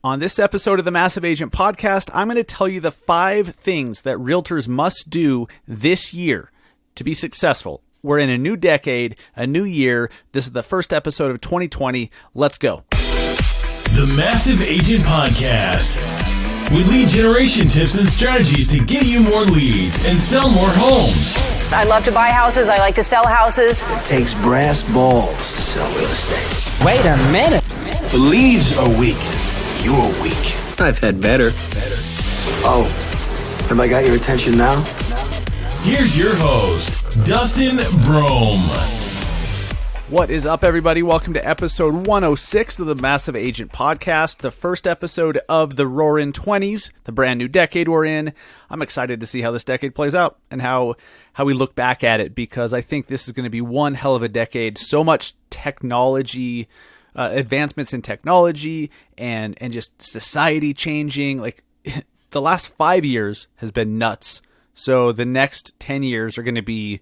On this episode of the Massive Agent Podcast, I'm going to tell you the 5 things that realtors must do this year to be successful. We're in a new decade, a new year. This is the first episode of 2020. Let's go. The Massive Agent Podcast, with lead generation tips and strategies to get you more leads and sell more homes. I love to buy houses. I like to sell houses. It takes brass balls to sell real estate. Wait a minute. The leads are weak. You're weak. I've had better. Oh, have I got your attention now? Here's your host, Dustin Brohm. What is up, everybody? Welcome to episode 106 of the Massive Agent Podcast, the first episode of the Roaring 20s, the brand new decade we're in. I'm excited to see how this decade plays out and how we look back at it, because I think this is going to be one hell of a decade. So much technology, advancements in technology and just society changing. Like, the last 5 years has been nuts. So the next 10 years are going to be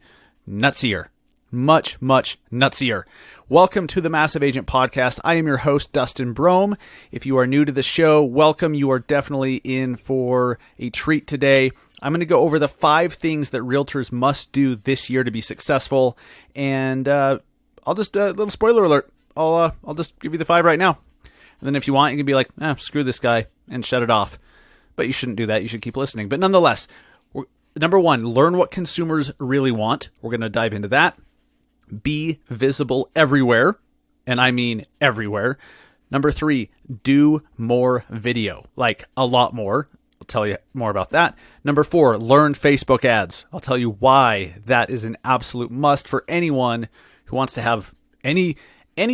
nutsier. Much, much nutsier. Welcome to the Massive Agent Podcast. I am your host, Dustin Brohm. If you are new to the show, welcome. You are definitely in for a treat today. I'm going to go over the 5 things that realtors must do this year to be successful. And I'll just, a little spoiler alert, I'll just give you the 5 right now. And then if you want, you can be like, screw this guy and shut it off. But you shouldn't do that. You should keep listening. But nonetheless, number 1, learn what consumers really want. We're going to dive into that. Be visible everywhere, and I mean everywhere. Number 3, do more video, like a lot more. I'll tell you more about that. Number 4, learn Facebook ads. I'll tell you why that is an absolute must for anyone who wants to have any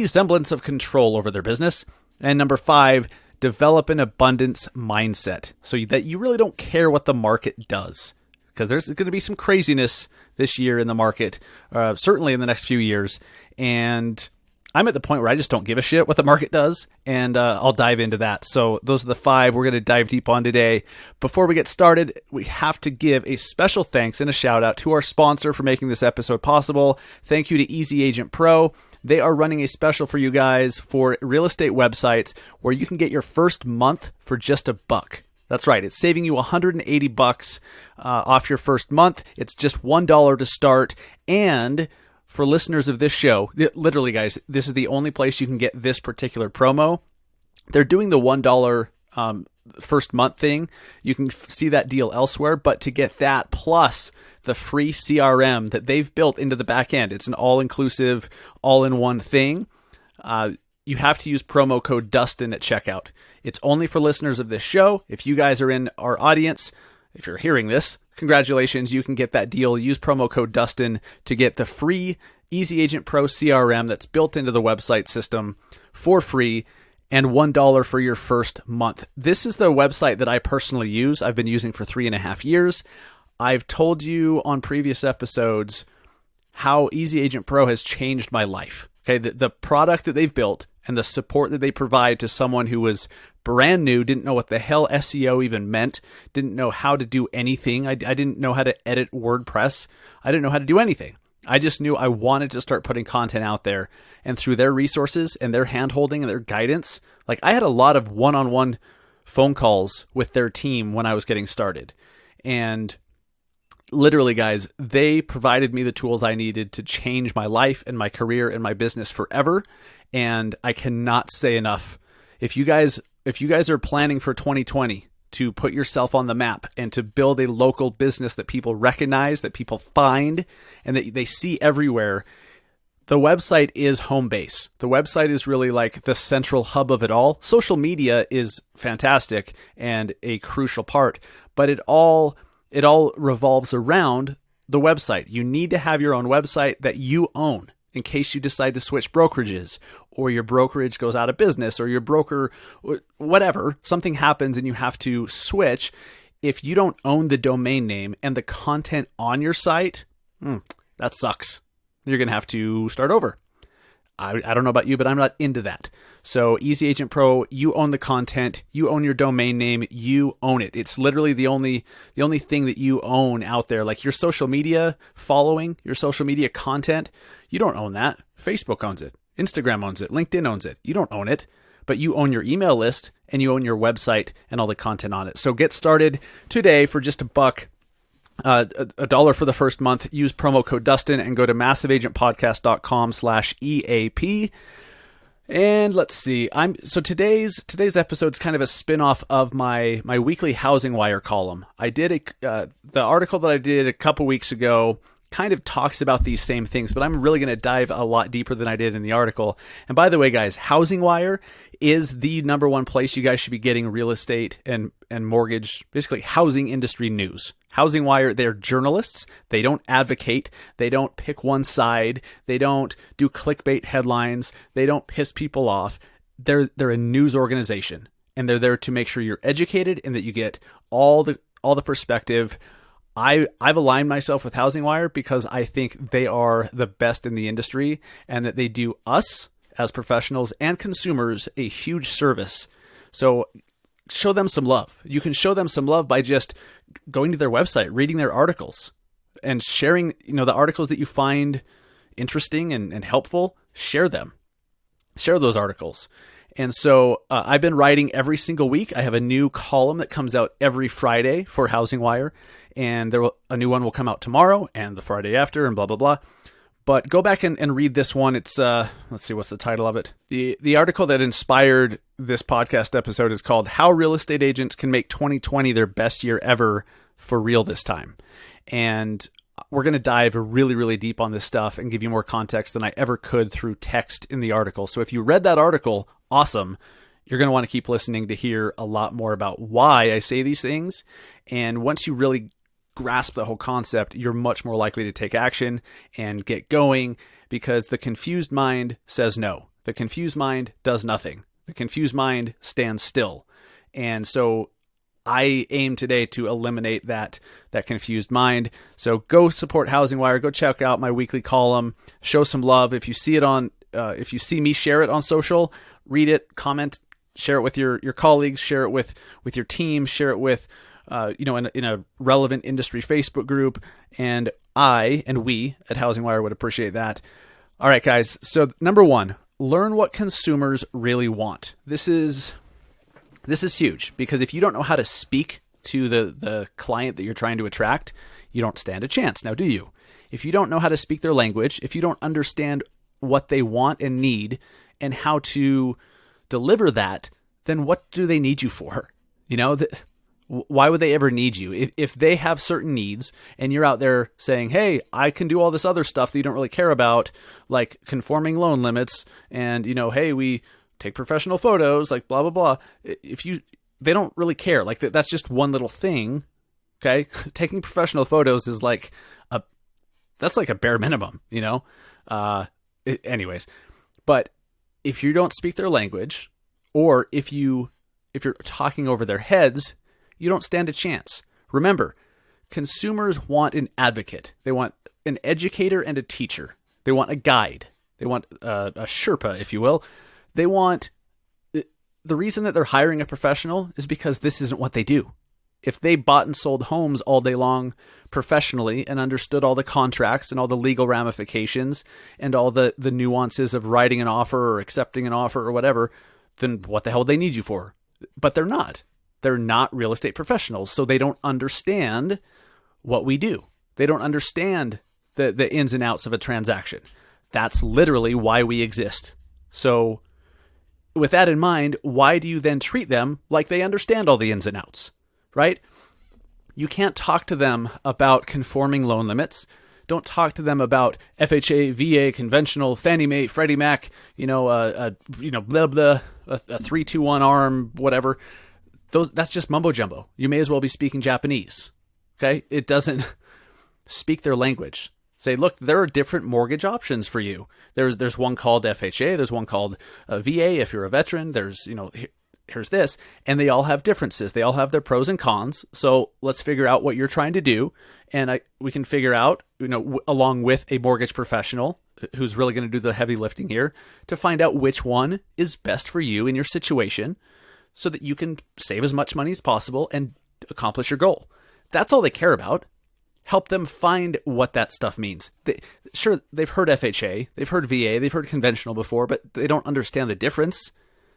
semblance of control over their business. And number 5, develop an abundance mindset so that you really don't care what the market does. Because there's going to be some craziness this year in the market, certainly in the next few years. And I'm at the point where I just don't give a shit what the market does, and I'll dive into that. So those are the 5 we're going to dive deep on today. Before we get started, we have to give a special thanks and a shout out to our sponsor for making this episode possible. Thank you to Easy Agent Pro. They are running a special for you guys for real estate websites where you can get your first month for just $1. That's right. It's saving you $180 off your first month. It's just $1 to start. And for listeners of this show, literally, guys, this is the only place you can get this particular promo. They're doing the $1 first month thing. You can see that deal elsewhere. But to get that plus the free CRM that they've built into the back end, it's an all-inclusive, all-in-one thing. You have to use promo code Dustin at checkout. It's only for listeners of this show. If you guys are in our audience, if you're hearing this, congratulations, you can get that deal. Use promo code Dustin to get the free Easy Agent Pro CRM that's built into the website system for free, and $1 for your first month. This is the website that I personally use. I've been using for 3.5 years. I've told you on previous episodes how Easy Agent Pro has changed my life. Okay, the product that they've built and the support that they provide to someone who was brand new, didn't know what the hell SEO even meant, didn't know how to do anything. I didn't know how to edit WordPress. I didn't know how to do anything. I just knew I wanted to start putting content out there. And through their resources and their handholding and their guidance, like, I had a lot of one-on-one phone calls with their team when I was getting started. And literally, guys, they provided me the tools I needed to change my life and my career and my business forever. And I cannot say enough. If you guys are planning for 2020 to put yourself on the map and to build a local business that people recognize, that people find, and that they see everywhere, the website is home base. The website is really like the central hub of it all. Social media is fantastic and a crucial part, but it all revolves around the website. You need to have your own website that you own in case you decide to switch brokerages, or your brokerage goes out of business, or your broker, whatever, something happens and you have to switch. If you don't own the domain name and the content on your site, that sucks. You're going to have to start over. I don't know about you, but I'm not into that. So Easy Agent Pro, you own the content, you own your domain name, you own it. It's literally the only thing that you own out there. Like your social media following, your social media content, you don't own that. Facebook owns it. Instagram owns it. LinkedIn owns it. You don't own it. but you own your email list and you own your website and all the content on it. So get started today for just $1. $1 for the first month. Use promo code Dustin and go to massiveagentpodcast.com/EAP. And let's see. So today's episode is kind of a spin-off of my weekly Housing Wire column. I did the article that I did a couple weeks ago kind of talks about these same things, but I'm really going to dive a lot deeper than I did in the article. And by the way, guys, Housing Wire is the number one place you guys should be getting real estate and mortgage, basically housing industry news. Housing Wire, they're journalists. They don't advocate. They don't pick one side. They don't do clickbait headlines. They don't piss people off. They're a news organization, and they're there to make sure you're educated and that you get all the perspective. I've aligned myself with Housing Wire because I think they are the best in the industry and that they do us as professionals and consumers a huge service. So show them some love. You can show them some love by just going to their website, reading their articles, and sharing, the articles that you find interesting and helpful. Share them. Share those articles. And so I've been writing every single week. I have a new column that comes out every Friday for Housing Wire, and a new one will come out tomorrow and the Friday after and blah, blah, blah. But go back and read this one. It's, let's see, what's the title of it? The article that inspired this podcast episode is called How Real Estate Agents Can Make 2020 Their Best Year Ever for Real This Time. And we're going to dive really, really deep on this stuff and give you more context than I ever could through text in the article. So if you read that article, awesome. You're going to want to keep listening to hear a lot more about why I say these things. And once you really grasp the whole concept, you're much more likely to take action and get going, because the confused mind says no. The confused mind does nothing. The confused mind stands still. And so I aim today to eliminate that confused mind. So go support Housing Wire. Go check out my weekly column. Show some love. If you see it if you see me share it on social, read it, comment, share it with your colleagues, share it with your team, share it with in a relevant industry Facebook group, and we at Housing Wire would appreciate that. All right, guys. So number one, learn what consumers really want. This is huge, because if you don't know how to speak to the client that you're trying to attract, you don't stand a chance. Now, do you? If you don't know how to speak their language, if you don't understand what they want and need and how to deliver that, then what do they need you for? Why would they ever need you? If they have certain needs and you're out there saying, hey, I can do all this other stuff that you don't really care about, like conforming loan limits and, hey, we take professional photos, like blah, blah, blah. They don't really care. Like that's just one little thing. Okay. Taking professional photos is that's like a bare minimum, anyways. But if you don't speak their language, or if you're talking over their heads, you don't stand a chance. Remember, consumers want an advocate. They want an educator and a teacher. They want a guide. They want a Sherpa, if you will. They want the reason that they're hiring a professional is because this isn't what they do. If they bought and sold homes all day long professionally and understood all the contracts and all the legal ramifications and all the nuances of writing an offer or accepting an offer or whatever, then what the hell would they need you for? But they're not. They're not real estate professionals, so they don't understand what we do. They don't understand the ins and outs of a transaction. That's literally why we exist. So with that in mind, why do you then treat them like they understand all the ins and outs, right? You can't talk to them about conforming loan limits. Don't talk to them about FHA, VA, conventional, Fannie Mae, Freddie Mac, blah, blah, a 3-2-1 ARM, whatever. That's just mumbo jumbo. You may as well be speaking Japanese. Okay? It doesn't speak their language. Say, look, there are different mortgage options for you. There's one called FHA. There's one called VA if you're a veteran. There's, here's this. And they all have differences. They all have their pros and cons. So let's figure out what you're trying to do. And we can figure out, along with a mortgage professional who's really going to do the heavy lifting here, to find out which one is best for you in your situation, so that you can save as much money as possible and accomplish your goal. That's all they care about. Help them find what that stuff means. They've heard FHA, they've heard VA, they've heard conventional before, but they don't understand the difference.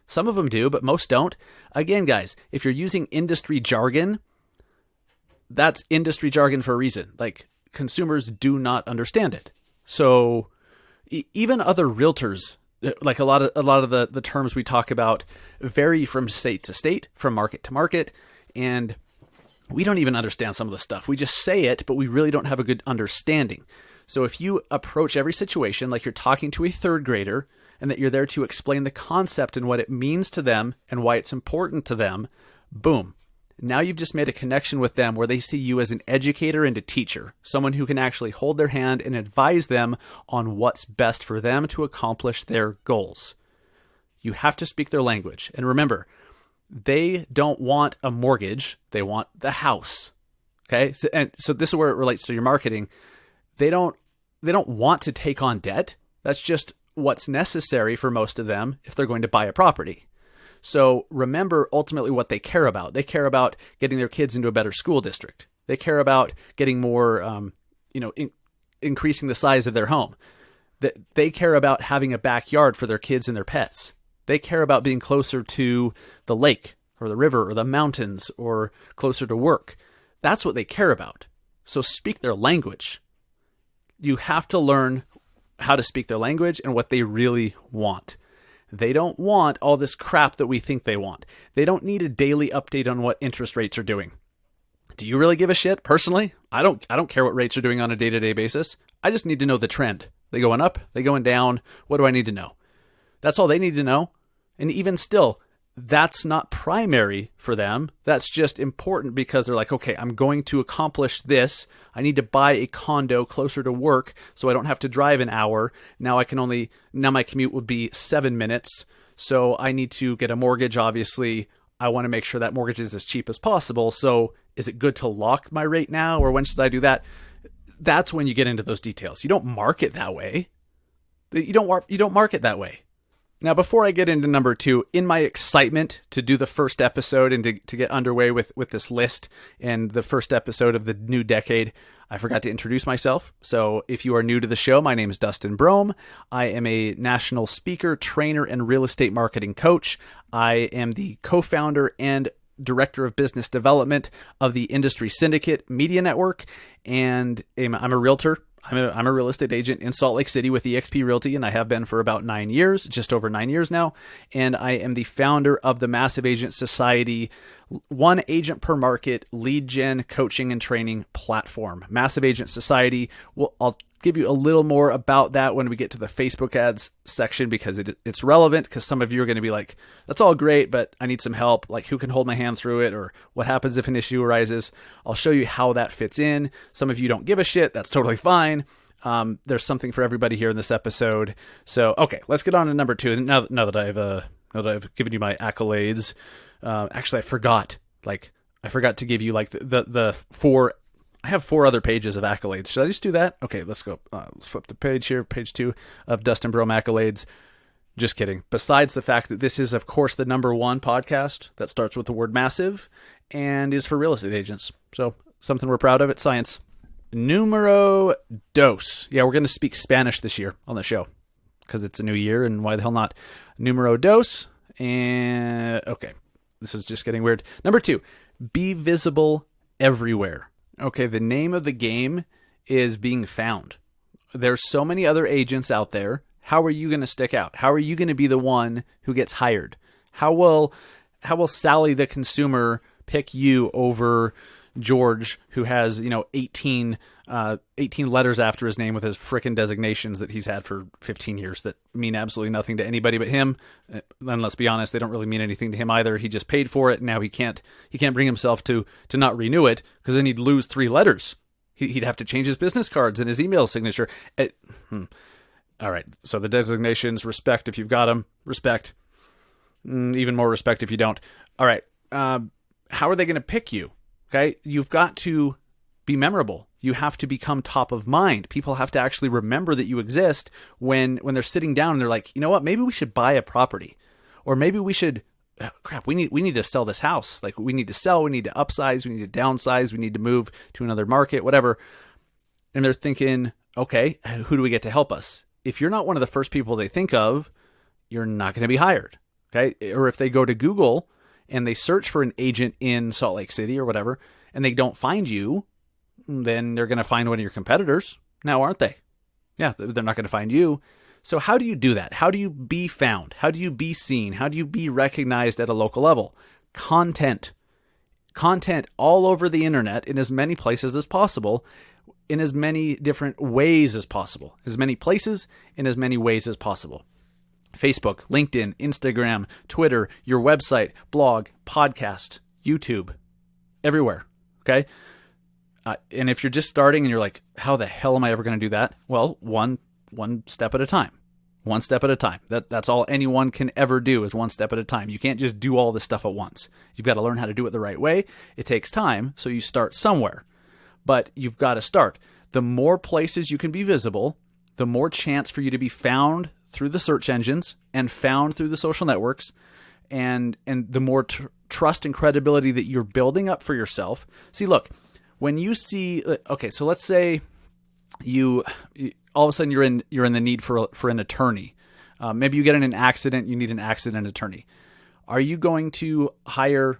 Some of them do, but most don't. Again, guys, if you're using industry jargon, that's industry jargon for a reason. Like, consumers do not understand it. So even other realtors, like a lot of the terms we talk about vary from state to state, from market to market, and we don't even understand some of the stuff. We just say it, but we really don't have a good understanding. So if you approach every situation like you're talking to a third grader, and that you're there to explain the concept and what it means to them and why it's important to them, boom. Now you've just made a connection with them where they see you as an educator and a teacher, someone who can actually hold their hand and advise them on what's best for them to accomplish their goals. You have to speak their language. And remember, they don't want a mortgage. They want the house. Okay. So this is where it relates to your marketing. They don't want to take on debt. That's just what's necessary for most of them if they're going to buy a property. So remember ultimately what they care about. They care about getting their kids into a better school district. They care about getting more, increasing the size of their home. They care about having a backyard for their kids and their pets. They care about being closer to the lake or the river or the mountains or closer to work. That's what they care about. So speak their language. You have to learn how to speak their language and what they really want. They don't want all this crap that we think they want. They don't need a daily update on what interest rates are doing. Do you really give a shit? Personally, I don't care what rates are doing on a day-to-day basis. I just need to know the trend. They going up? They going down? What do I need to know? That's all they need to know. And even still, that's not primary for them. That's just important because they're like, okay, I'm going to accomplish this. I need to buy a condo closer to work so I don't have to drive an hour. Now my commute would be 7 minutes. So I need to get a mortgage. Obviously, I want to make sure that mortgage is as cheap as possible. So is it good to lock my rate now, or when should I do that? That's when you get into those details. You don't market that way. You don't market that way. Now, before I get into number 2, in my excitement to do the first episode and to get underway with this list and the first episode of the new decade, I forgot to introduce myself. So if you are new to the show, my name is Dustin Brohm. I am a national speaker, trainer, and real estate marketing coach. I am the co-founder and director of business development of the Industry Syndicate media network, and I'm a realtor. I'm a real estate agent in Salt Lake City with eXp Realty, and I have been for about 9 years, just over 9 years now. And I am the founder of the Massive Agent Society, one agent per market lead gen coaching and training platform. Massive Agent Society. I'll give you a little more about that when we get to the Facebook ads section, because it's relevant, because some of you are going to be like, that's all great, but I need some help. Like, who can hold my hand through it? Or what happens if an issue arises? I'll show you how that fits in. Some of you don't give a shit. That's totally fine. There's something for everybody here in this episode. So, okay, let's get on to number 2. Now that I've given you my accolades, actually, I forgot to give you like the 4. I have 4 other pages of accolades. Should I just do that? Okay, let's go. Let's flip the page here. Page 2 of Dustin Brohm accolades. Just kidding. Besides the fact that this is, of course, the number 1 podcast that starts with the word massive and is for real estate agents. So something we're proud of. It's science. Numero dos. Yeah, we're going to speak Spanish this year on the show because it's a new year, and why the hell not? Numero dos. And okay, this is just getting weird. Number 2, be visible everywhere. Okay, the name of the game is being found. There's so many other agents out there. How are you going to stick out? How are you going to be the one who gets hired? How will Sally the consumer pick you over George, who has 18 letters after his name with his frickin' designations that he's had for 15 years that mean absolutely nothing to anybody but him? And let's be honest, they don't really mean anything to him either. He just paid for it, and now he can't bring himself to not renew it, because then he'd lose 3 letters. He'd have to change his business cards and his email signature. All right, so the designations, respect if you've got them, respect. Even more respect if you don't. All right, how are they going to pick you? Okay, you've got to be memorable. You have to become top of mind. People have to actually remember that you exist when they're sitting down and they're like, you know what, maybe we should buy a property, or maybe we should, we need to sell this house. Like, we need to sell, we need to upsize, we need to downsize, we need to move to another market, whatever. And they're thinking, okay, who do we get to help us? If you're not one of the first people they think of, you're not going to be hired. Okay. Or if they go to Google and they search for an agent in Salt Lake City or whatever, and they don't find you, then they're going to find one of your competitors now, aren't they? Yeah, they're not going to find you. So how do you do that? How do you be found? How do you be seen? How do you be recognized at a local level? Content all over the internet in as many places as possible, in as many different ways as possible, as many places in as many ways as possible. Facebook, LinkedIn, Instagram, Twitter, your website, blog, podcast, YouTube, everywhere. Okay. And if you're just starting and you're like, how the hell am I ever going to do that? Well, one step at a time. One step at a time. That's all anyone can ever do is one step at a time. You can't just do all this stuff at once. You've got to learn how to do it the right way. It takes time, so you start somewhere. But you've got to start. The more places you can be visible, the more chance for you to be found through the search engines and found through the social networks, and the more trust and credibility that you're building up for yourself. See, look, when you see, okay, so let's say you all of a sudden you're in the need for an attorney. Maybe you get in an accident, you need an accident attorney. Are you going to hire,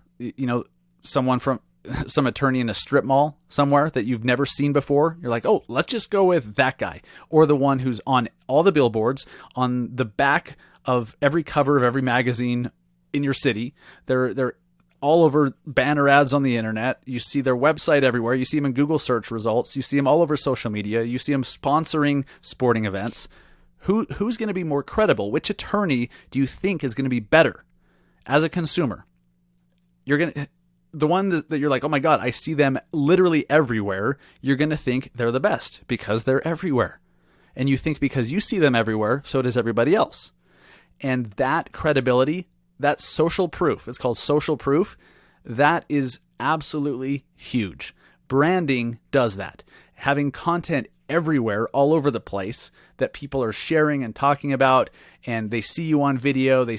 someone from some attorney in a strip mall somewhere that you've never seen before? You're like, oh, let's just go with that guy, or the one who's on all the billboards, on the back of every cover of every magazine in your city. They're all over banner ads on the internet. You see their website everywhere. You see them in Google search results. You see them all over social media. You see them sponsoring sporting events. Who's going to be more credible? Which attorney do you think is going to be better as a consumer? The one that you're like, oh my God, I see them literally everywhere. You're going to think they're the best because they're everywhere. And you think because you see them everywhere, so does everybody else. And that credibility, that social proof, it's called social proof, that is absolutely huge. Branding does that. Having content everywhere, all over the place, that people are sharing and talking about, and they see you on video, they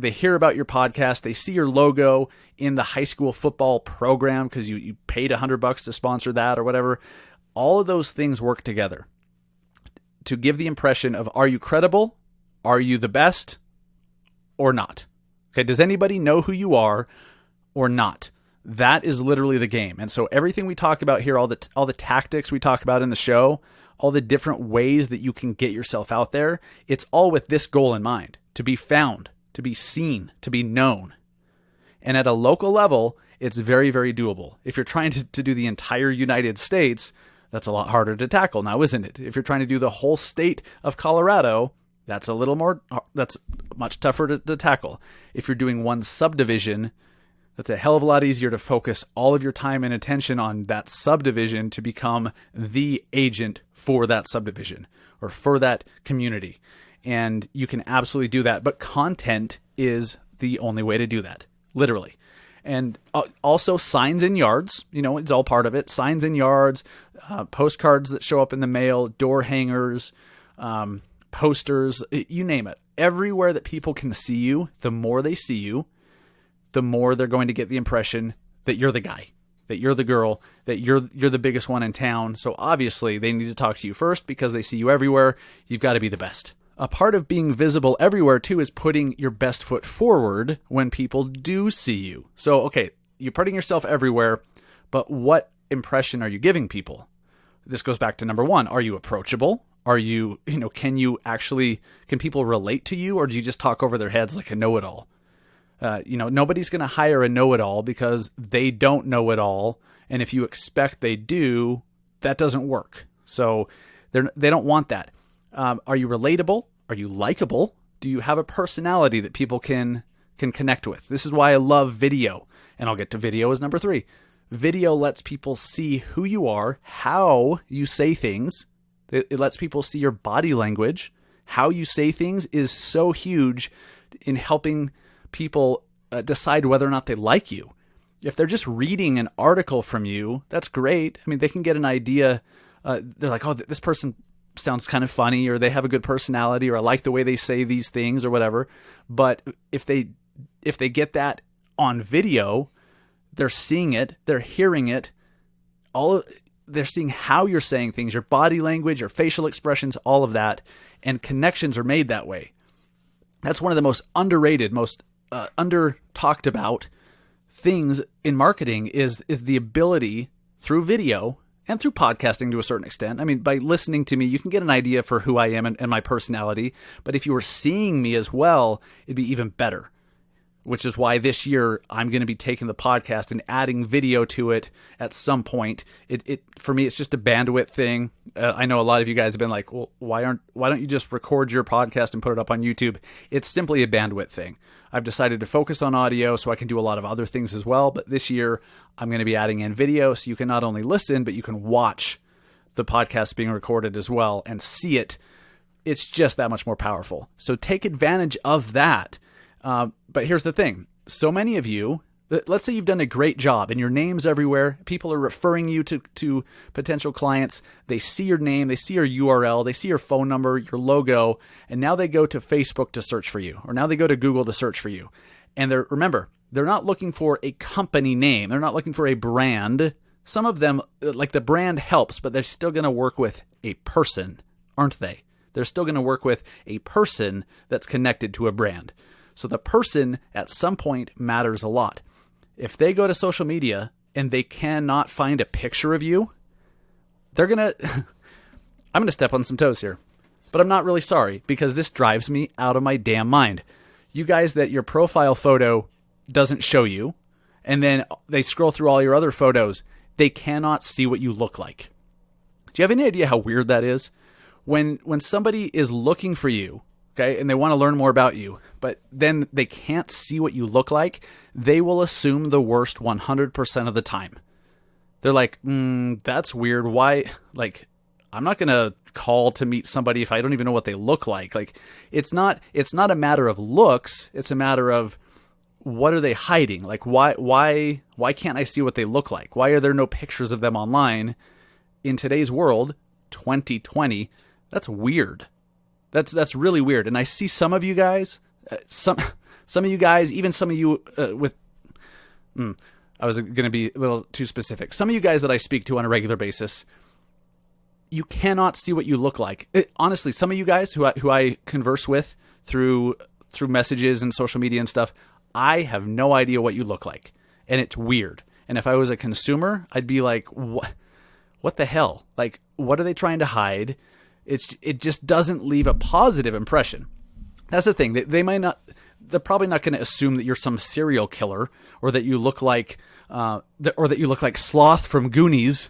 hear about your podcast, they see your logo in the high school football program because you paid $100 to sponsor that or whatever. All of those things work together to give the impression of, are you credible? Are you the best or not? Okay, does anybody know who you are or not? That is literally the game. And so everything we talk about here, all the tactics we talk about in the show, all the different ways that you can get yourself out there, it's all with this goal in mind: to be found, to be seen, to be known. And at a local level, it's very, very doable. If you're trying to do the entire United States, that's a lot harder to tackle now, isn't it? If you're trying to do the whole state of Colorado, that's much tougher to tackle. If you're doing one subdivision, that's a hell of a lot easier to focus all of your time and attention on that subdivision to become the agent for that subdivision or for that community. And you can absolutely do that. But content is the only way to do that, literally. And also signs in yards, it's all part of it. Signs in yards, postcards that show up in the mail, door hangers, posters, you name it. Everywhere that people can see you, the more they see you, the more they're going to get the impression that you're the guy, that you're the girl, that you're the biggest one in town. So obviously they need to talk to you first because they see you everywhere. You've got to be the best. A part of being visible everywhere too is putting your best foot forward when people do see you. So, okay, you're putting yourself everywhere, but what impression are you giving people? This goes back to number one. Are you approachable? Are you, can people relate to you, or do you just talk over their heads like a know-it-all? Nobody's going to hire a know-it-all because they don't know it all. And if you expect they do, that doesn't work. So they don't want that. Are you relatable? Are you likable? Do you have a personality that people can connect with? This is why I love video. And I'll get to video as number 3. Video lets people see who you are, how you say things. It lets people see your body language. How you say things is so huge in helping people decide whether or not they like you. If they're just reading an article from you, that's great. I mean, they can get an idea. They're like, oh, this person sounds kind of funny, or they have a good personality, or I like the way they say these things or whatever. But if they get that on video, they're seeing it, they're hearing it, they're seeing how you're saying things, your body language, your facial expressions, all of that, and connections are made that way. That's one of the most underrated, most under talked about things in marketing is the ability through video and through podcasting to a certain extent. I mean, by listening to me, you can get an idea for who I am and my personality. But if you were seeing me as well, it'd be even better. Which is why this year I'm going to be taking the podcast and adding video to it at some point. It for me, it's just a bandwidth thing. I know a lot of you guys have been like, well, why don't you just record your podcast and put it up on YouTube? It's simply a bandwidth thing. I've decided to focus on audio so I can do a lot of other things as well. But this year I'm going to be adding in video so you can not only listen, but you can watch the podcast being recorded as well and see it. It's just that much more powerful. So take advantage of that. But here's the thing. So many of you, let's say you've done a great job and your name's everywhere. People are referring you to potential clients. They see your name, they see your URL, they see your phone number, your logo, and now they go to Facebook to search for you, or now they go to Google to search for you. And remember, they're not looking for a company name. They're not looking for a brand. Some of them, like the brand helps, but they're still going to work with a person, aren't they? They're still going to work with a person that's connected to a brand. So the person at some point matters a lot. If they go to social media and they cannot find a picture of you, they're going to, I'm going to step on some toes here, but I'm not really sorry because this drives me out of my damn mind. You guys that your profile photo doesn't show you, and then they scroll through all your other photos, they cannot see what you look like. Do you have any idea how weird that is? When somebody is looking for you, okay, and they want to learn more about you, but then they can't see what you look like, they will assume the worst 100% of the time. They're like, that's weird. Why? Like, I'm not going to call to meet somebody if I don't even know what they look like. Like, it's not a matter of looks. It's a matter of what are they hiding? Like, why can't I see what they look like? Why are there no pictures of them online? In today's world, 2020, that's weird. That's really weird. And I see some of you guys, some of you guys, even some of you I was going to be a little too specific. Some of you guys that I speak to on a regular basis, you cannot see what you look like. Honestly, some of you guys who I converse with through messages and social media and stuff, I have no idea what you look like. And it's weird. And if I was a consumer, I'd be like, what the hell? Like, what are they trying to hide? It just doesn't leave a positive impression. That's the thing. They're probably not going to assume that you're some serial killer or that you look like Sloth from Goonies.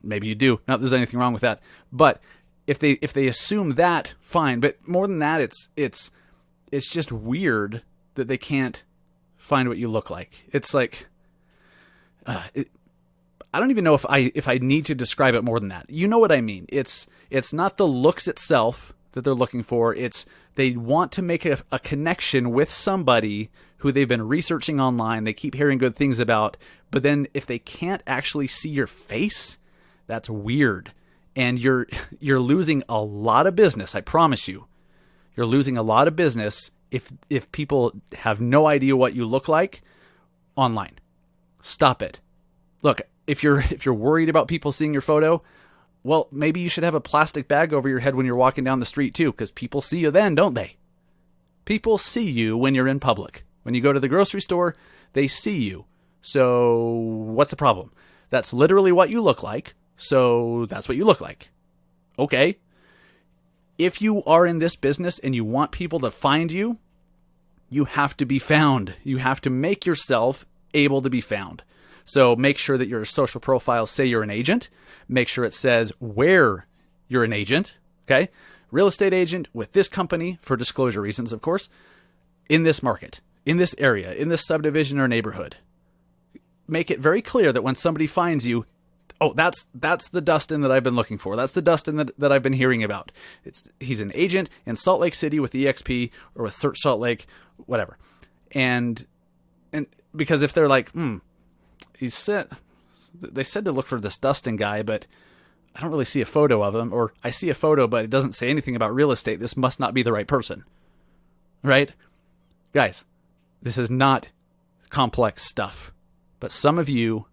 Maybe you do. Not that there's anything wrong with that. But if they assume that, fine. But more than that, it's just weird that they can't find what you look like. It's like, I don't even know if I need to describe it more than that. You know what I mean? It's not the looks itself that they're looking for. It's they want to make a connection with somebody who they've been researching online. They keep hearing good things about, but then if they can't actually see your face, that's weird. And you're losing a lot of business. I promise you, you're losing a lot of business if people have no idea what you look like online. Stop it. Look, if you're worried about people seeing your photo, well, maybe you should have a plastic bag over your head when you're walking down the street too, because people see you then, don't they? People see you when you're in public. When you go to the grocery store, they see you. So what's the problem? That's literally what you look like. So that's what you look like. Okay. If you are in this business and you want people to find you, you have to be found. You have to make yourself able to be found. So make sure that your social profiles say you're an agent. Make sure it says where you're an agent. Okay. Real estate agent with this company for disclosure reasons, of course, in this market, in this area, in this subdivision or neighborhood. Make it very clear that when somebody finds you, oh, that's the Dustin that I've been looking for. That's the Dustin that I've been hearing about. He's an agent in Salt Lake City with EXP or with Search Salt Lake, whatever. And because if they're like, they said to look for this Dustin guy, but I don't really see a photo of him, or I see a photo, but it doesn't say anything about real estate. This must not be the right person, right? Guys, this is not complex stuff, but some of you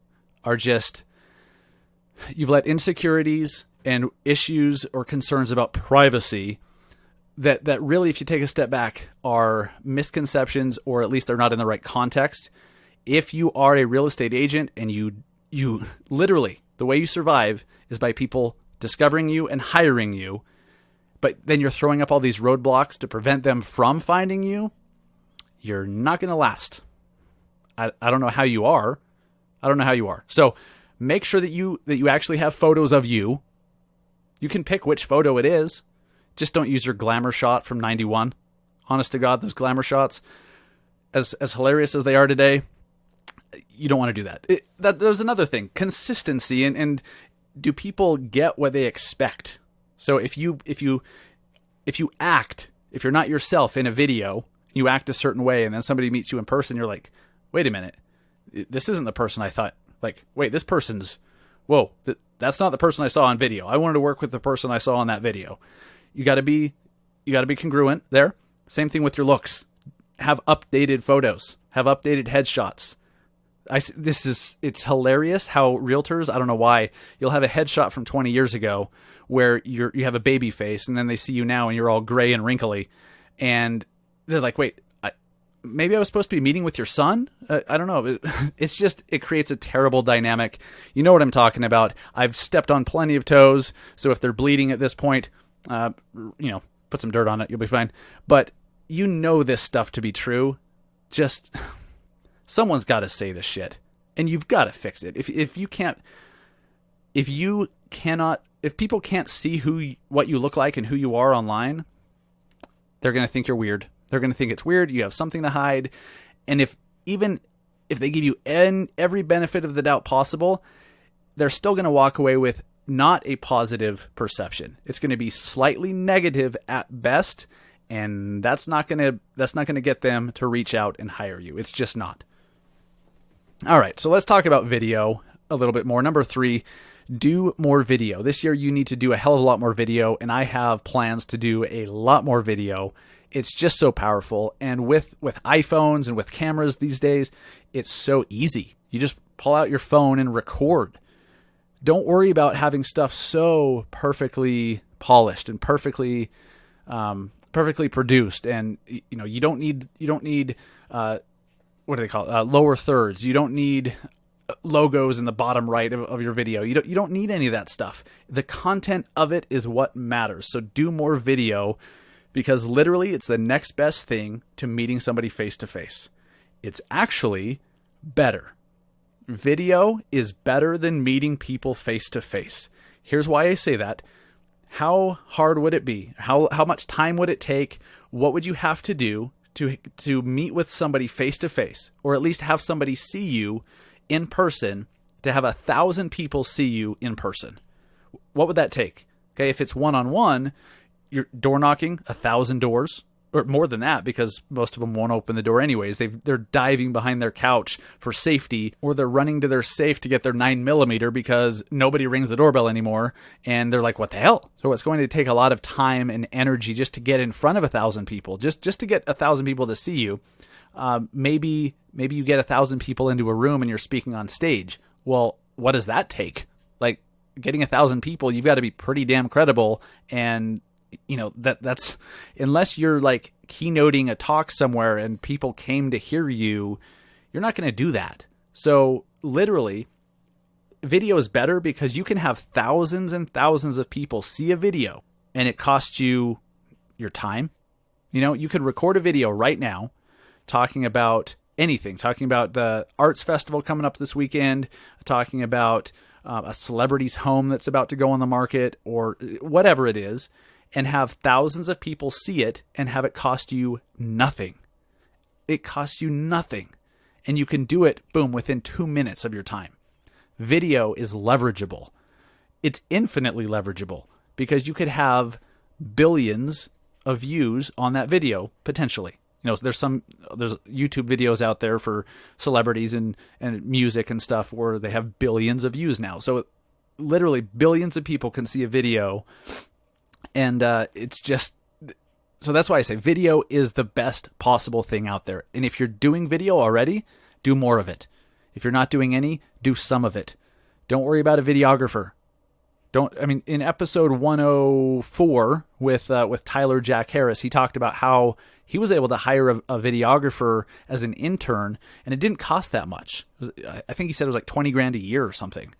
are just, you've let insecurities and issues or concerns about privacy that really, if you take a step back, are misconceptions, or at least they're not in the right context. If you are a real estate agent and you literally, the way you survive is by people discovering you and hiring you, but then you're throwing up all these roadblocks to prevent them from finding you, you're not going to last. I don't know how you are. I don't know how you are. So make sure that you actually have photos of you. You can pick which photo it is. Just don't use your glamour shot from 91. Honest to God, those glamour shots, as hilarious as they are today, you don't want to do that. There's another thing, consistency, and do people get what they expect? So if you act, if you're not yourself in a video, you act a certain way, and then somebody meets you in person, you're like, wait a minute, this isn't the person I thought. Like, wait, this person's, whoa, that's not the person I saw on video. I wanted to work with the person I saw on that video. You got to be congruent there. Same thing with your looks. Have updated photos. Have updated headshots. It's hilarious how realtors, I don't know why, you'll have a headshot from 20 years ago where you have a baby face, and then they see you now and you're all gray and wrinkly, and they're like, wait, maybe I was supposed to be meeting with your son? I don't know. It creates a terrible dynamic. You know what I'm talking about. I've stepped on plenty of toes, so if they're bleeding at this point, put some dirt on it, you'll be fine. But you know this stuff to be true. Just someone's got to say this shit, and you've got to fix it. If people can't see what you look like and who you are online, they're going to think you're weird. They're going to think it's weird. You have something to hide. And if they give you every benefit of the doubt possible, they're still going to walk away with not a positive perception. It's going to be slightly negative at best, and that's not going to get them to reach out and hire you. It's just not. All right, so let's talk about video a little bit more. Number 3, do more video. This year you need to do a hell of a lot more video, and I have plans to do a lot more video. It's just so powerful, and with iPhones and with cameras these days, it's so easy. You just pull out your phone and record. Don't worry about having stuff so perfectly polished and perfectly produced, and you don't need what do they call it? Lower thirds. You don't need logos in the bottom right of your video. You don't need any of that stuff. The content of it is what matters. So do more video, because literally it's the next best thing to meeting somebody face to face. It's actually better. Video is better than meeting people face to face. Here's why I say that. How hard would it be? How much time would it take? What would you have to do to meet with somebody face to face, or at least have somebody see you in person, to have 1,000 people see you in person? What would that take? Okay, if it's one-on-one, you're door knocking 1,000 doors, or more than that, because most of them won't open the door anyways. They're diving behind their couch for safety, or they're running to their safe to get their 9mm because nobody rings the doorbell anymore, and they're like, what the hell? So it's going to take a lot of time and energy just to get in front of 1,000 people, just to get 1,000 people to see you. Maybe you get 1,000 people into a room and you're speaking on stage. Well, what does that take? Like, getting 1,000 people, you've got to be pretty damn credible, and that's unless you're like keynoting a talk somewhere and people came to hear you, you're not going to do that. So literally, video is better because you can have thousands and thousands of people see a video, and it costs you your time. You can record a video right now talking about anything, talking about the arts festival coming up this weekend, talking about a celebrity's home that's about to go on the market, or whatever it is, and have thousands of people see it and have it cost you nothing. It costs you nothing. And you can do it, boom, within 2 minutes of your time. Video is leverageable. It's infinitely leverageable, because you could have billions of views on that video, potentially. There's YouTube videos out there for celebrities and music and stuff where they have billions of views now. So literally billions of people can see a video. And it's just, so that's why I say video is the best possible thing out there. And if you're doing video already, do more of it. If you're not doing any, do some of it. Don't worry about a videographer. In episode 104 with Tyler Jack Harris, he talked about how he was able to hire a videographer as an intern, and it didn't cost that much. I think he said it was like $20,000 a year or something.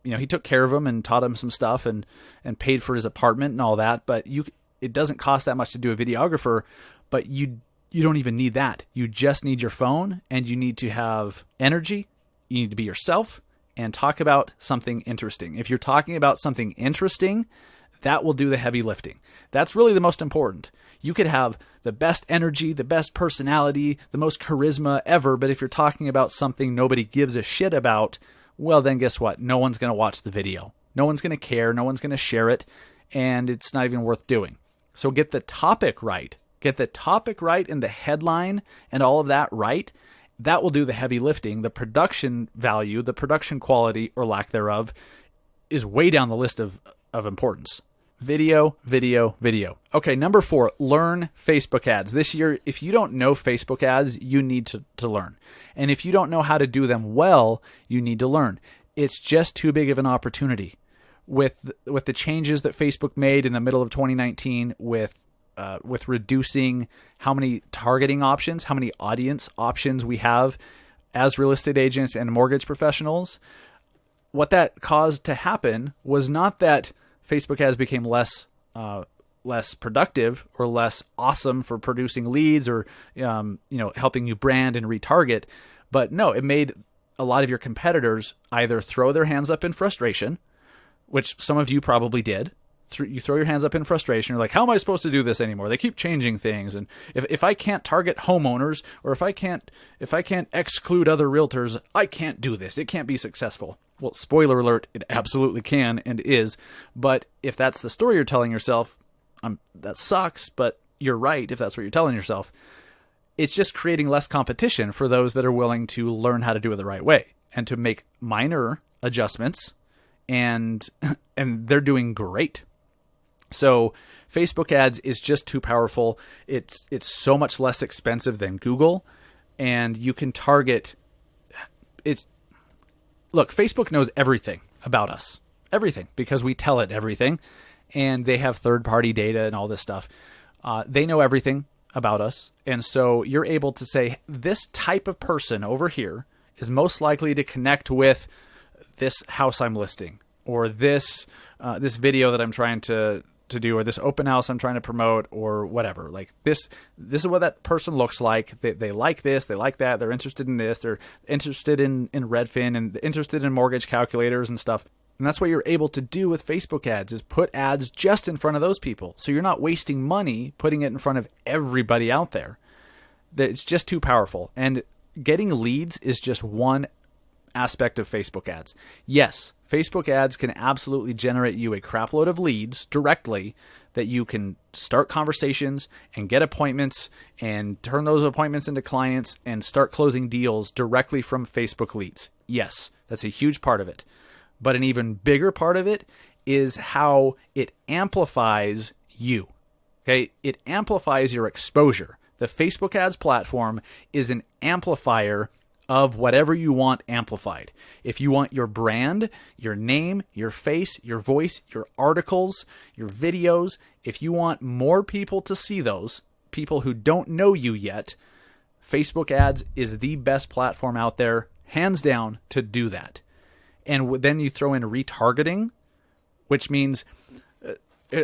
He took care of him and taught him some stuff and paid for his apartment and all that. But it doesn't cost that much to do a videographer, but you don't even need that. You just need your phone, and you need to have energy. You need to be yourself and talk about something interesting. If you're talking about something interesting, that will do the heavy lifting. That's really the most important. You could have the best energy, the best personality, the most charisma ever, but if you're talking about something nobody gives a shit about, well, then guess what? No one's going to watch the video. No one's going to care. No one's going to share it, and it's not even worth doing. So get the topic right. Get the topic right and the headline and all of that right. That will do the heavy lifting. The production value, the production quality or lack thereof is way down the list of importance. Video, video, video. Okay, number 4, learn Facebook ads. This year, if you don't know Facebook ads, you need to learn. And if you don't know how to do them well, you need to learn. It's just too big of an opportunity. With the changes that Facebook made in the middle of 2019 with reducing how many targeting options, how many audience options we have as real estate agents and mortgage professionals, what that caused to happen was not that Facebook ads became less productive or less awesome for producing leads or helping you brand and retarget, but no, it made a lot of your competitors either throw their hands up in frustration, which some of you probably did. You throw your hands up in frustration. You're like, how am I supposed to do this anymore? They keep changing things. And if I can't target homeowners, or if I can't exclude other realtors, I can't do this. It can't be successful. Well, spoiler alert, it absolutely can and is. But if that's the story you're telling yourself, that sucks, but you're right if that's what you're telling yourself. It's just creating less competition for those that are willing to learn how to do it the right way and to make minor adjustments, and they're doing great. So Facebook ads is just too powerful. It's so much less expensive than Google, and you can target it. Look, Facebook knows everything about us, everything, because we tell it everything, and they have third-party data and all this stuff. They know everything about us, and so you're able to say, this type of person over here is most likely to connect with this house I'm listing, or this video that I'm trying to do, or this open house I'm trying to promote, or whatever. Like this is what that person looks like. They like this, they like that, they're interested in this, they're interested in Redfin and interested in mortgage calculators and stuff. And that's what you're able to do with Facebook ads, is put ads just in front of those people. So you're not wasting money putting it in front of everybody out there. It's just too powerful. And getting leads is just one aspect of Facebook ads. Yes, Facebook ads can absolutely generate you a crapload of leads directly that you can start conversations and get appointments and turn those appointments into clients and start closing deals directly from Facebook leads. Yes, that's a huge part of it. But an even bigger part of it is how it amplifies you. Okay, it amplifies your exposure. The Facebook ads platform is an amplifier of whatever you want amplified. If you want your brand, your name, your face, your voice, your articles, your videos, if you want more people to see those, people who don't know you yet, Facebook ads is the best platform out there, hands down, to do that. And then you throw in retargeting, which means,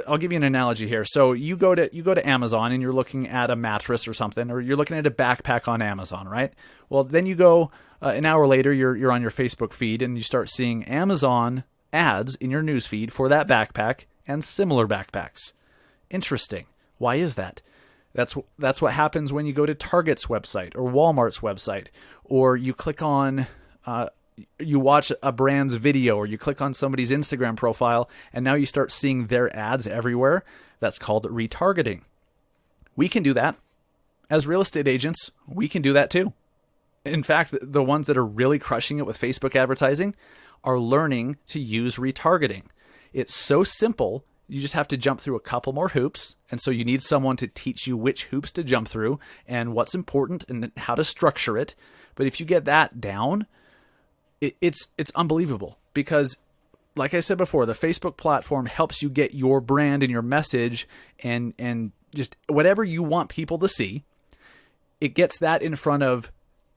I'll give you an analogy here. So you go to Amazon and you're looking at a mattress or something, or you're looking at a backpack on Amazon, right? Well, then you go an hour later, you're on your Facebook feed and you start seeing Amazon ads in your news feed for that backpack and similar backpacks. Interesting. Why is that? That's what happens when you go to Target's website or Walmart's website, or you click on you watch a brand's video, or you click on somebody's Instagram profile, and now you start seeing their ads everywhere. That's called retargeting. We can do that. As real estate agents, we can do that too. In fact, the ones that are really crushing it with Facebook advertising are learning to use retargeting. It's so simple. You just have to jump through a couple more hoops. And so you need someone to teach you which hoops to jump through and what's important and how to structure it. But if you get that down, it's unbelievable, because like I said before, the Facebook platform helps you get your brand and your message and just whatever you want people to see. It gets that in front of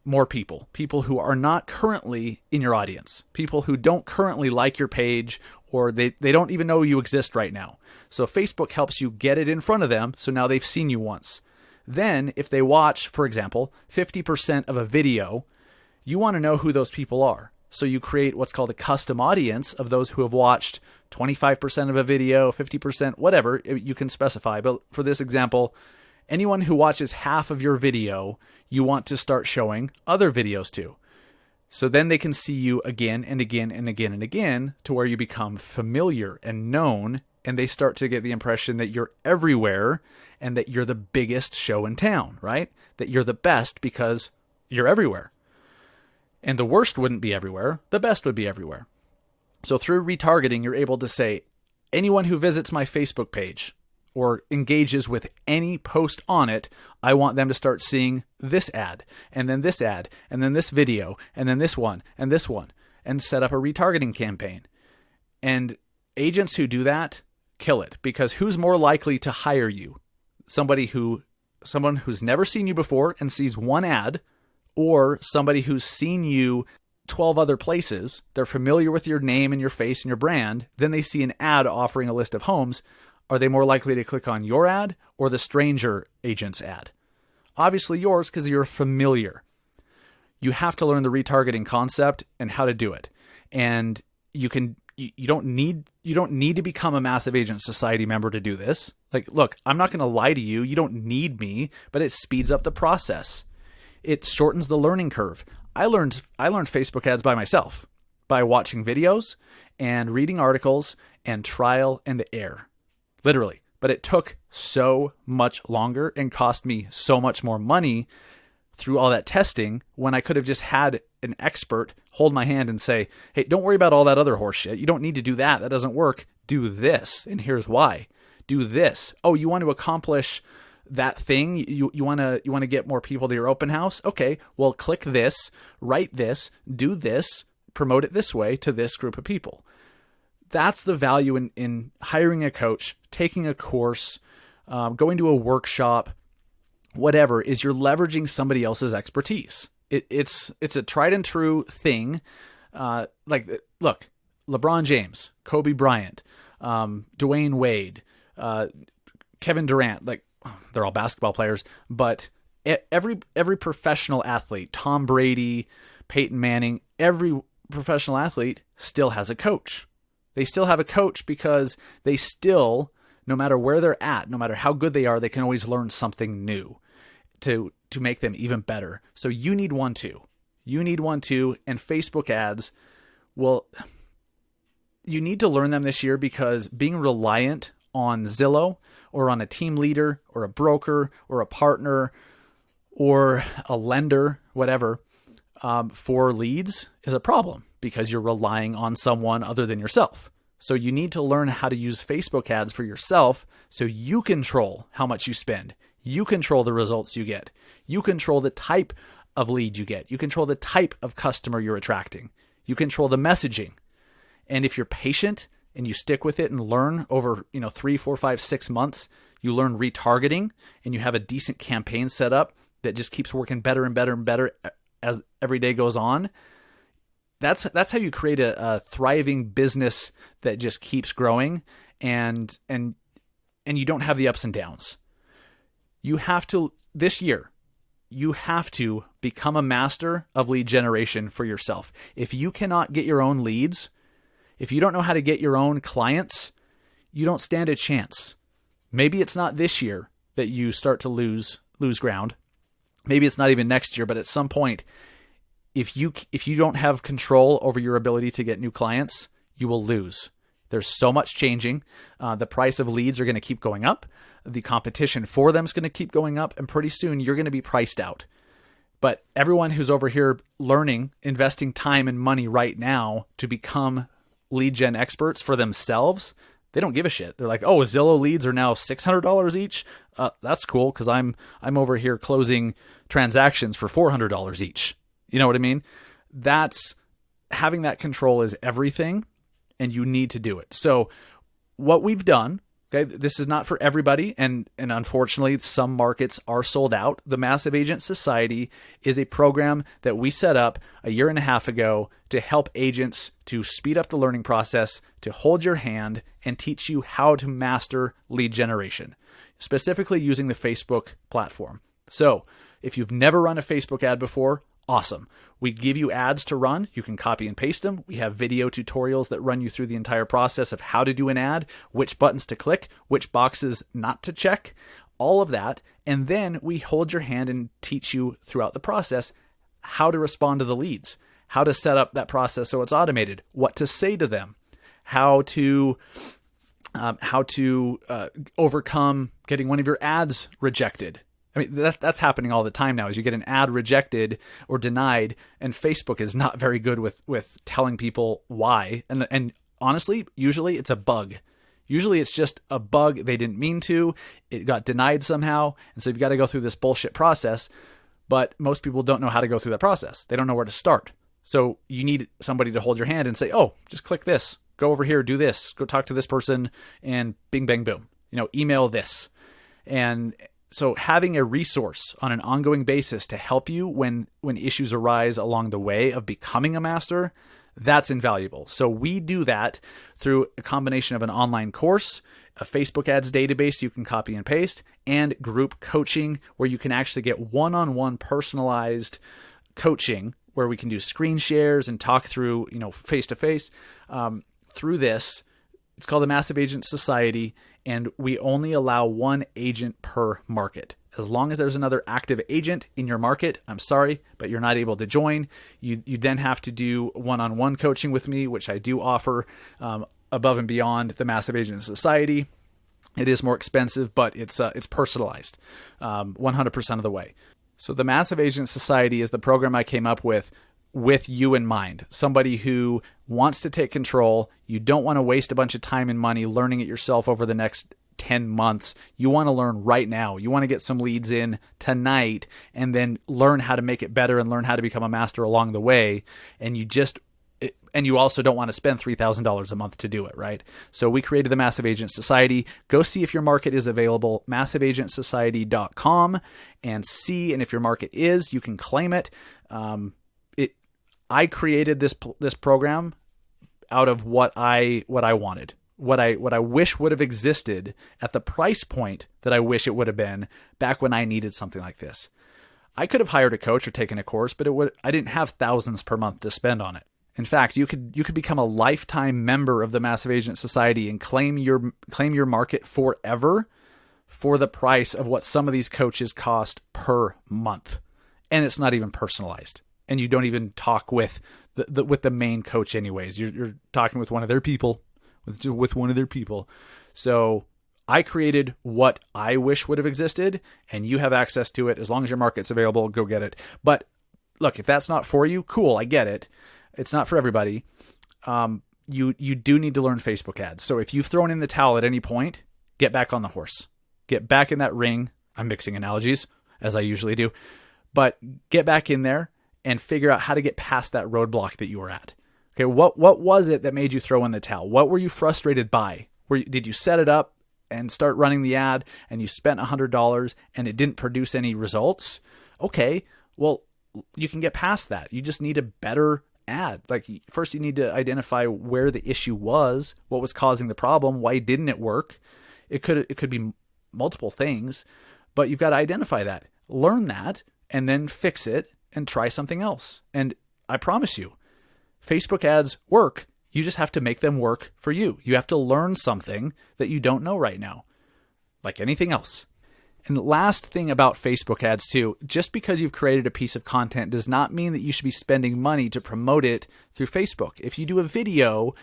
more people who are not currently in your audience, people who don't currently like your page, or they don't even know you exist right now. So Facebook helps you get it in front of them. So now they've seen you once. Then if they watch, for example, 50% of a video, you want to know who those people are. So you create what's called a custom audience of those who have watched 25% of a video, 50%, whatever you can specify. But for this example, anyone who watches half of your video, you want to start showing other videos to. So then they can see you again and again and again and again to where you become familiar and known, and they start to get the impression that you're everywhere and that you're the biggest show in town, right? That you're the best because you're everywhere. And the worst wouldn't be everywhere. The best would be everywhere. So through retargeting, you're able to say, anyone who visits my Facebook page or engages with any post on it, I want them to start seeing this ad, and then this ad, and then this video, and then this one, and set up a retargeting campaign. And agents who do that kill it, because who's more likely to hire you? Someone who's never seen you before and sees one ad, or somebody who's seen you 12 other places. They're familiar with your name and your face and your brand. Then they see an ad offering a list of homes. Are they more likely to click on your ad or the stranger agent's ad? Obviously yours, because you're familiar. You have to learn the retargeting concept and how to do it. And you don't need to become a Massive Agent Society member to do this. Like, look, I'm not going to lie to you. You don't need me, but it speeds up the process. It shortens the learning curve. I learned Facebook ads by myself, by watching videos and reading articles and trial and error. Literally. But it took so much longer and cost me so much more money through all that testing, when I could have just had an expert hold my hand and say, hey, don't worry about all that other horse shit. You don't need to do that. That doesn't work. Do this. And here's why. Do this. Oh, you want to accomplish that thing? You want to get more people to your open house? Okay, well, click this, write this, do this, promote it this way to this group of people. That's the value in hiring a coach, taking a course, going to a workshop, whatever, is you're leveraging somebody else's expertise. It's a tried and true thing. Look, LeBron James, Kobe Bryant, Dwayne Wade, Kevin Durant, like, they're all basketball players, but every professional athlete, Tom Brady, Peyton Manning, every professional athlete still has a coach. They still have a coach because they still, no matter where they're at, no matter how good they are, they can always learn something new to make them even better. So you need one too. You need one too. And Facebook ads, well, you need to learn them this year, because being reliant on Zillow or on a team leader or a broker or a partner or a lender, whatever, for leads is a problem, because you're relying on someone other than yourself. So you need to learn how to use Facebook ads for yourself, so you control how much you spend. You control the results you get. You control the type of lead you get. You control the type of customer you're attracting. You control the messaging. And if you're patient and you stick with it and learn over 3, 4, 5, 6 months, you learn retargeting, and you have a decent campaign set up that just keeps working better and better and better as every day goes on. That's how you create a thriving business that just keeps growing, and you don't have the ups and downs. You have to, this year, you have to become a master of lead generation for yourself. If you cannot get your own leads, if you don't know how to get your own clients, you don't stand a chance. Maybe it's not this year that you start to lose ground. Maybe it's not even next year, but at some point, if you don't have control over your ability to get new clients, you will lose. There's so much changing. The price of leads are going to keep going up. The competition for them is going to keep going up, and pretty soon you're going to be priced out. But everyone who's over here learning, investing time and money right now to become lead gen experts for themselves, they don't give a shit. They're like, oh, Zillow leads are now $600 each. That's cool, because I'm over here closing transactions for $400 each. You know what I mean? That's having that control is everything. and you need to do it. So what we've done, okay, this is not for everybody, and unfortunately, some markets are sold out. The Massive Agent Society is a program that we set up a year and a half ago to help agents to speed up the learning process, to hold your hand, and teach you how to master lead generation, specifically using the Facebook platform. So if you've never run a Facebook ad before, awesome. We give you ads to run. You can copy and paste them. We have video tutorials that run you through the entire process of how to do an ad, which buttons to click, which boxes not to check, all of that. And then we hold your hand and teach you throughout the process how to respond to the leads, how to set up that process so it's automated, what to say to them, how to overcome getting one of your ads rejected. I mean, that's happening all the time now, is you get an ad rejected or denied, and Facebook is not very good with telling people why. And honestly, usually it's a bug. Usually it's just a bug. They didn't mean to. It got denied somehow. And so you've got to go through this bullshit process. But most people don't know how to go through that process. They don't know where to start. So you need somebody to hold your hand and say, oh, just click this. Go over here, do this. Go talk to this person, and bing, bang, boom. Email this. And so having a resource on an ongoing basis to help you when issues arise along the way of becoming a master, that's invaluable. So we do that through a combination of an online course, a Facebook ads database you can copy and paste, and group coaching where you can actually get one-on-one personalized coaching where we can do screen shares and talk through, face-to-face through this. It's called the Massive Agent Society, and we only allow one agent per market. As long as there's another active agent in your market, I'm sorry, but you're not able to join. You then have to do one-on-one coaching with me, which I do offer above and beyond the Massive Agent Society. It is more expensive, but it's personalized 100% of the way. So the Massive Agent Society is the program I came up with you in mind. Somebody who wants to take control. You don't want to waste a bunch of time and money learning it yourself over the next 10 months. You want to learn right now. You want to get some leads in tonight and then learn how to make it better and learn how to become a master along the way. And you also don't want to spend $3,000 a month to do it, right? So we created the Massive Agent Society. Go see if your market is available, massiveagentsociety.com, and see. And if your market is, you can claim it. I created this program out of what I wanted, what I wish would have existed at the price point that I wish it would have been back when I needed something like this. I could have hired a coach or taken a course, but I didn't have thousands per month to spend on it. In fact, you could become a lifetime member of the Massive Agent Society and claim your market forever for the price of what some of these coaches cost per month, and it's not even personalized. And you don't even talk with the main coach anyways. You're talking with one of their people, with one of their people. So I created what I wish would have existed, and you have access to it. As long as your market's available, go get it. But look, if that's not for you, cool, I get it. It's not for everybody. You do need to learn Facebook ads. So if you've thrown in the towel at any point, get back on the horse. Get back in that ring. I'm mixing analogies, as I usually do. But get back in there and figure out how to get past that roadblock that you were at. Okay, what was it that made you throw in the towel? What were you frustrated by? Did you set it up and start running the ad and you spent $100 and it didn't produce any results? Okay, well, you can get past that. You just need a better ad. Like, first you need to identify where the issue was, what was causing the problem, why didn't it work? It could be multiple things, but you've got to identify that, learn that, and then fix it and try something else. And I promise you, Facebook ads work. You just have to make them work for you. You have to learn something that you don't know right now, like anything else. And the last thing about Facebook ads too, just because you've created a piece of content does not mean that you should be spending money to promote it through Facebook. If you do a video,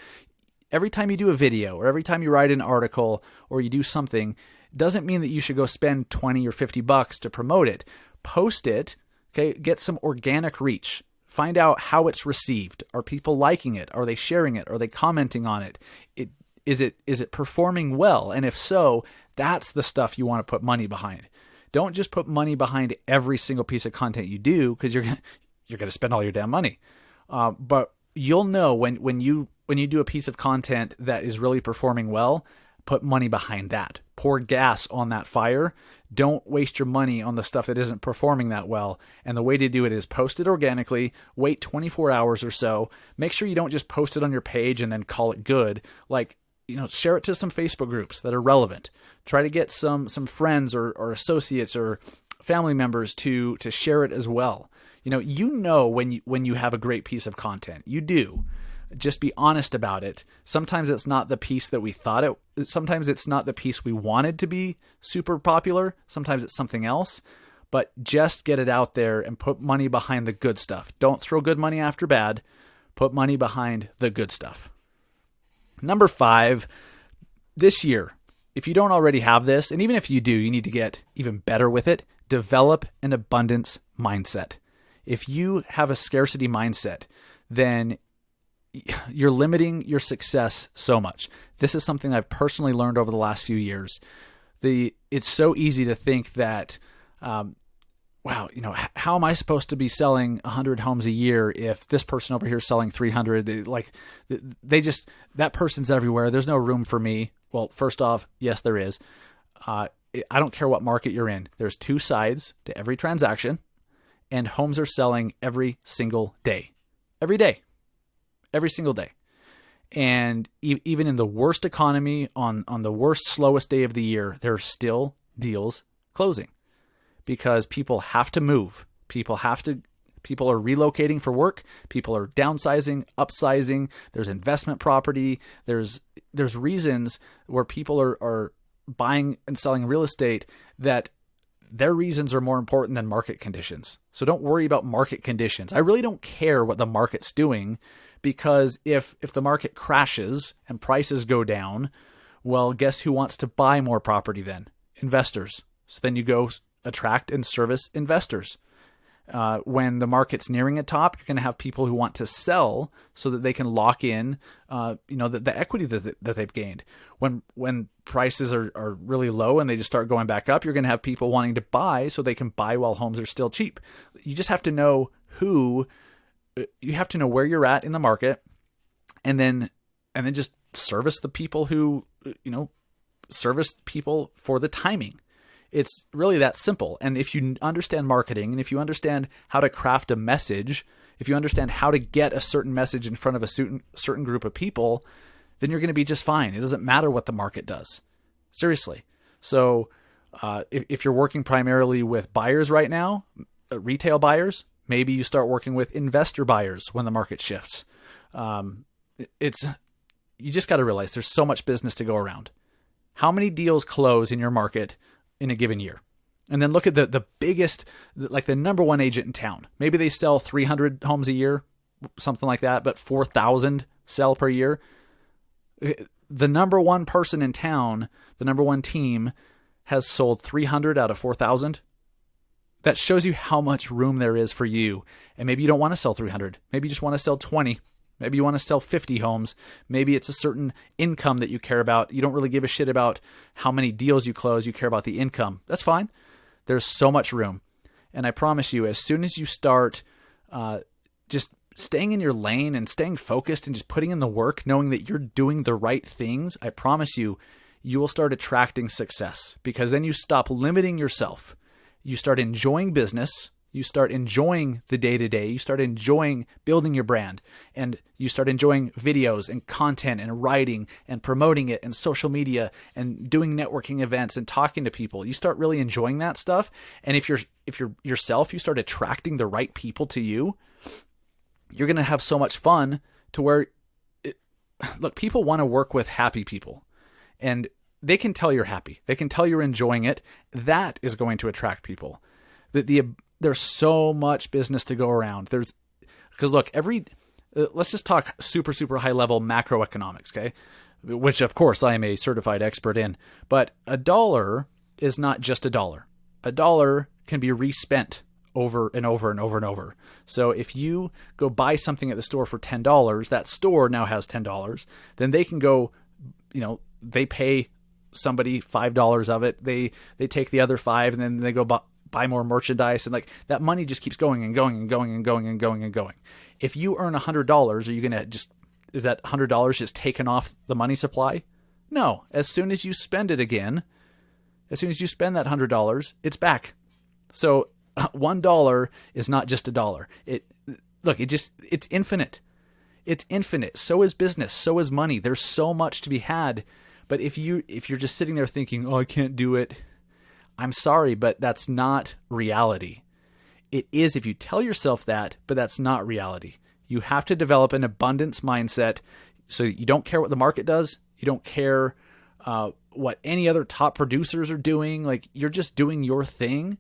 every time you do a video or every time you write an article or you do something, doesn't mean that you should go spend $20 or $50 to promote it. Post it. Okay, get some organic reach. Find out how it's received. Are people liking it? Are they sharing it? Are they commenting on it? Is it performing well? And if so, that's the stuff you want to put money behind. Don't just put money behind every single piece of content you do, because you're going to spend all your damn money. But you'll know when you when you do a piece of content that is really performing well, put money behind that. Pour gas on that fire. Don't waste your money on the stuff that isn't performing that well. And the way to do it is post it organically, wait 24 hours or so. Make sure you don't just post it on your page and then call it good. Like, share it to some Facebook groups that are relevant. Try to get some friends or associates or family members to share it as well. When you have a great piece of content. You do. Just be honest about it. Sometimes it's not the piece that we thought it. Sometimes it's not the piece we wanted to be super popular. Sometimes it's something else. But just get it out there and put money behind the good stuff. Don't throw good money after bad. Put money behind the good stuff. Number 5, this year, if you don't already have this, and even if you do, you need to get even better with it. Develop an abundance mindset. If you have a scarcity mindset, then you're limiting your success so much. This is something I've personally learned over the last few years. It's so easy to think that, how am I supposed to be selling 100 homes a year if this person over here is selling 300? That person's everywhere. There's no room for me. Well, first off, yes, there is. I don't care what market you're in. There's 2 sides to every transaction, and homes are selling every single day. Every day. Every single day. And even in the worst economy, on the worst, slowest day of the year, there are still deals closing because people have to move. People are relocating for work. People are downsizing, upsizing. There's investment property. There's reasons where people are buying and selling real estate that their reasons are more important than market conditions. So don't worry about market conditions. I really don't care what the market's doing, because if the market crashes and prices go down, well, guess who wants to buy more property then? Investors. So then you go attract and service investors. When the market's nearing a top, you're going to have people who want to sell so that they can lock in, the equity that they've gained. When prices are really low and they just start going back up, you're going to have people wanting to buy so they can buy while homes are still cheap. You just have to know you have to know where you're at in the market, and then just service the people who, service people for the timing. It's really that simple. And if you understand marketing, and if you understand how to craft a message, if you understand how to get a certain message in front of a certain group of people, then you're going to be just fine. It doesn't matter what the market does. Seriously. So if you're working primarily with buyers right now, retail buyers, maybe you start working with investor buyers when the market shifts. You just got to realize there's so much business to go around. How many deals close in your market in a given year? And then look at the biggest, like the number one agent in town. Maybe they sell 300 homes a year, something like that, but 4,000 sell per year. The number one person in town, the number one team, has sold 300 out of 4,000. That shows you how much room there is for you. And maybe you don't want to sell 300. Maybe you just want to sell 20. Maybe you want to sell 50 homes. Maybe it's a certain income that you care about. You don't really give a shit about how many deals you close. You care about the income. That's fine. There's so much room. And I promise you, as soon as you start just staying in your lane and staying focused and just putting in the work, knowing that you're doing the right things, I promise you, you will start attracting success, because then you stop limiting yourself. You start enjoying business. You start enjoying the day-to-day. You start enjoying building your brand, and you start enjoying videos and content and writing and promoting it and social media and doing networking events and talking to people. You start really enjoying that stuff. And if you're yourself, you start attracting the right people to you, you're going to have so much fun to where, look, people want to work with happy people, and they can tell you're happy. They can tell you're enjoying it. That is going to attract people. There's so much business to go around. Because look, let's just talk super, super high level macroeconomics, okay? Which of course I am a certified expert in. But a dollar is not just a dollar. A dollar can be respent over and over and over and over. So if you go buy something at the store for $10, that store now has $10. Then they can go, they pay somebody $5 of it. They take the other $5, and then they go buy more merchandise, and like that money just keeps going and going and going and going and going and going. If you earn $100, are you going to just that $100 just taken off the money supply? No. As soon as you spend it again, as soon as you spend that $100, it's back. So $1 is not just a dollar. It's infinite. It's infinite. So is business. So is money. There's so much to be had. But if you're just sitting there thinking, oh, I can't do it, I'm sorry, but that's not reality. It is if you tell yourself that, but that's not reality. You have to develop an abundance mindset so you don't care what the market does. You don't care what any other top producers are doing. Like, you're just doing your thing,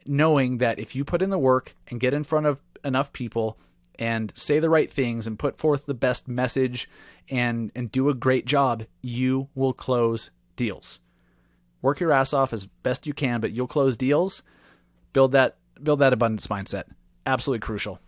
knowing that if you put in the work and get in front of enough people and say the right things and put forth the best message and do a great job, you will close deals. Work your ass off as best you can, but you'll close deals. Build that abundance mindset. Absolutely crucial.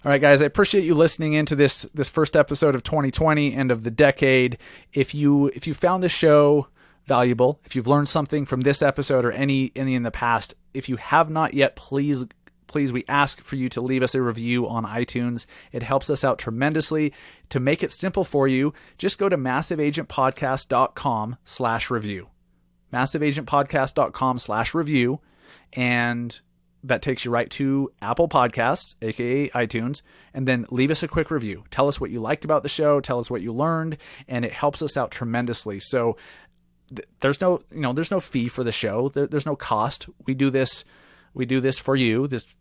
All right, guys, I appreciate you listening into this first episode of 2020 and of the decade. If you found this show valuable, if you've learned something from this episode or any in the past, if you have not yet, please, we ask for you to leave us a review on iTunes. It helps us out tremendously. To make it simple for you, just go to massiveagentpodcast.com/review. massiveagentpodcast.com/review, and that takes you right to Apple Podcasts, aka iTunes, and then leave us a quick review. Tell us what you liked about the show, tell us what you learned, and it helps us out tremendously. So there's no fee for the show. There's no cost. We do this for you. This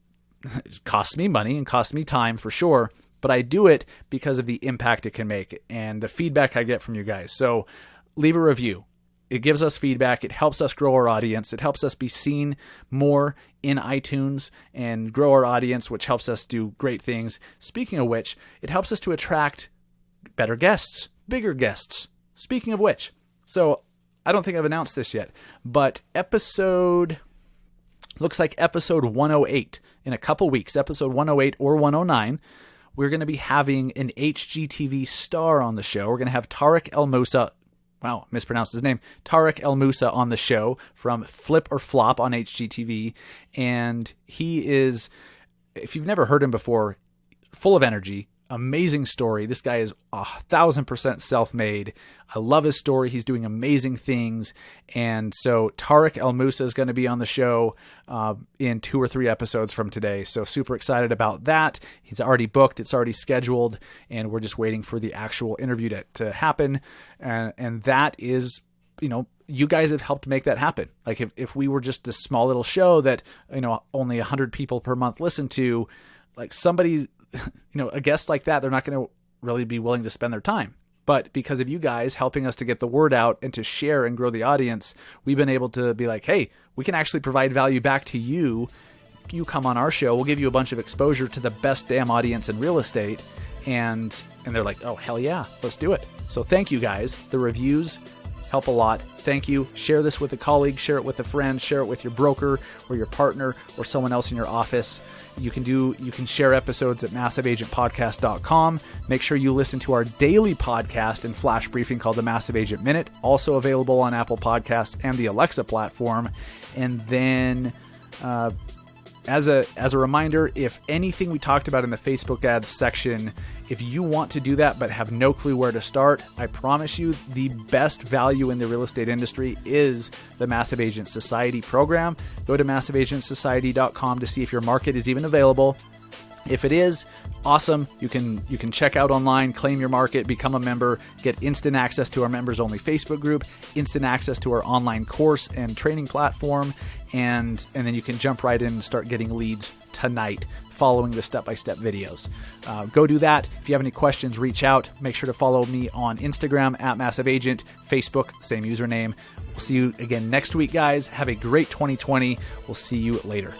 costs me money and costs me time for sure, but I do it because of the impact it can make and the feedback I get from you guys. So leave a review. It gives us feedback. It helps us grow our audience. It helps us be seen more in iTunes and grow our audience, which helps us do great things. Speaking of which, it helps us to attract better guests, bigger guests. Speaking of which, so I don't think I've announced this yet, but looks like episode 108 in a couple weeks, episode 108 or 109, we're going to be having an HGTV star on the show. We're going to have Tarek El Moussa. Wow, mispronounced his name. Tarek El Moussa on the show from Flip or Flop on HGTV. And he is, if you've never heard him before, full of energy, amazing story. This guy is 1,000% self-made. I love his story. He's doing amazing things. And so Tarek El Moussa is going to be on the show in 2 or 3 episodes from today. So super excited about that. He's already booked. It's already scheduled. And we're just waiting for the actual interview to happen. And that is, you guys have helped make that happen. Like if we were just this small little show that, only 100 people per month listen to, like somebody, a guest like that, they're not going to really be willing to spend their time. But because of you guys helping us to get the word out and to share and grow the audience, we've been able to be like, hey, we can actually provide value back to you. You come on our show, we'll give you a bunch of exposure to the best damn audience in real estate. And they're like, oh, hell yeah, let's do it. So thank you guys. The reviews help a lot. Thank you. Share this with a colleague, share it with a friend, share it with your broker or your partner or someone else in your office. You can share episodes at massiveagentpodcast.com. Make sure you listen to our daily podcast and flash briefing called the Massive Agent Minute, also available on Apple Podcasts and the Alexa platform. And then as a reminder, if anything we talked about in the Facebook ads section, if you want to do that but have no clue where to start, I promise you the best value in the real estate industry is the Massive Agent Society program. Go to massiveagentsociety.com to see if your market is even available. If it is, awesome. You can check out online, claim your market, become a member, get instant access to our members only Facebook group, instant access to our online course and training platform, and then you can jump right in and start getting leads tonight following the step-by-step videos. Go do that. If you have any questions, reach out. Make sure to follow me on Instagram at Massive Agent, Facebook, same username. We'll see you again next week, guys. Have a great 2020. We'll see you later.